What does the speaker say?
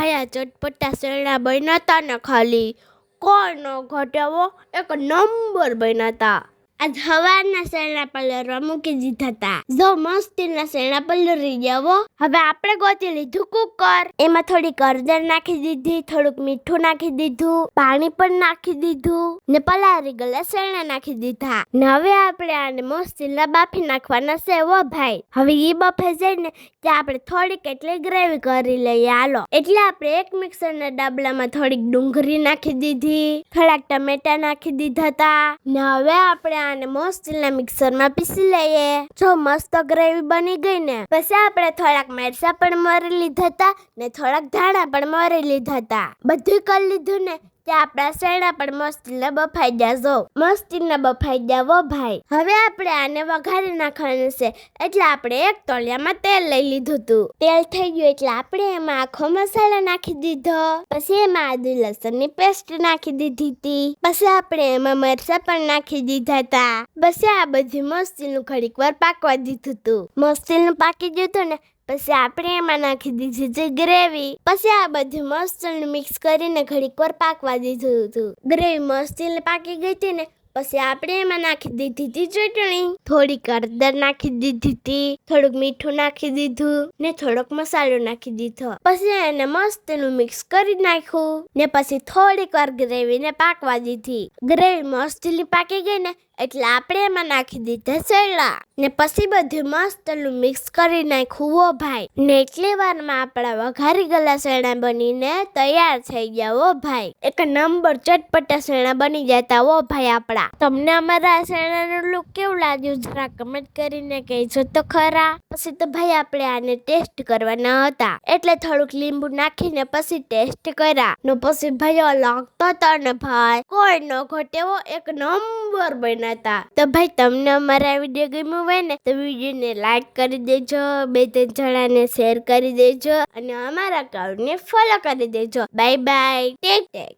ભાઈ આ ચટપટા શેરણા બન્યા તા ને ખાલી કોઈ ન ઘટાવો એક નંબર બન્યા તા. આજ સવારના શેરણા પલળવા મૂકી દીધા તા. જો મસ્તીના શેરણા પલળી ગયા. હવે આપણે ગોતી લીધું કુકર. એમાં થોડીક હળદર નાખી દીધી, થોડુંક મીઠું નાખી દીધું, પાણી પણ નાખી દીધું ને પલાળી ગયેલા શેરણા નાખી દીધા. ને હવે આપણે આને મસ્તીના બાફી નાખવાના છે ઓ ભાઈ. હવે ઈ બફાઈ જાય ને ત્યાં આપણે થોડીક એટલી ગ્રેવી કરી લઈએ હાલો. એટલે આપણે એક મિક્સરના ડાબલામાં થોડીક ડુંગળી નાખી દીધી, થોડાક ટમેટા નાખી દીધા તા ને હવે આપણે આને મસ્તીના મિક્સરમાં પીસી લઈએ. જો મસ્ત ગ્રેવી બની ગઈ ને પછી આપણે થોડાક મરચા પણ મરી લીધા તા ને થોડાક ધાણા પણ મરી લીધા તા. બધું કરી લીધું ને ત્યાં આપણા શેરણા પણ મસ્તીના બફાઈ ગયા. જો મસ્તીના બફાઈ ગયા ભાઈ. હવે આપણે આને વઘારી નાખવાનું છે એટલે આપણે એક તળિયામાં તેલ લઈ લીધું હતું. તેલ થઈ ગયું એટલે આપણે એમાં આખો મસાલો નાખી દીધો. પછી એમાં આદુ લસણની પેસ્ટ નાખી દીધી હતી. પછી આપણે એમાં મરચાં પણ નાખી દીધા હતા. પછી આ બધું મસ્તીનું ઘડીક વાર પાકવા દીધું હતું. મસ્તીનું પાકી ગયું હતું ને પછી આપણે એમાં નાખી દીધી છે ગ્રેવી. પછી આ બધું મસ્તીનું મિક્સ કરીને ઘડીક વાર પાકવા દીધું હતું. ગ્રેવી મસ્તીને પાકી ગઈ હતી ને પછી આપણે એમાં નાખી દીધી હતી ચટણી, થોડીક હળદર નાખી દીધી હતી, થોડુંક મીઠું નાખી દીધું ને થોડોક મસાલો નાખી દીધો. પછી એને મસ્તનું મિક્સ કરી નાખ્યું ને પછી થોડીક વાર ગ્રેવીને પાકવા દીધી. ગ્રેવી મસ્તલી પાકી ગઈ ને એટલે આપણે એમાં નાખી દીધા શેરણા ને પછી બધું મસ્તનું મિક્સ કરી નાખ્યું ઓ ભાઈ. ને એટલી વારમાં આપણા વઘારી ગયેલા શેરણા બનીને તૈયાર થઈ ગયા ઓ ભાઈ. એક નંબર ચટપટા શેરણા બની જતા ઓ ભાઈ આપણા. તમને અમારા શેરણાનું લુક કેવું લાગ્યું જરા કમેન્ટ કરીને કહેજો તો ખરા. પછી તો ભાઈ આપણે આને ટેસ્ટ કરવાના હતા એટલે થોડુંક લીંબુ નાખીને પછી ટેસ્ટ કર્યા ને પછી ભાઈ લાગતો હતો ને ભાઈ કોઈ ન ઘટેવો એક નંબર બન્યા. તો ભાઈ તમને અમારા વિડીયો ગમ્યો હોય ને તો વિડીયોને લાઈક કરી દેજો, 2-3 જણાને શેર કરી દેજો અને અમારા અકાઉન્ટને ફોલો કરી દેજો. Bye bye, take tech.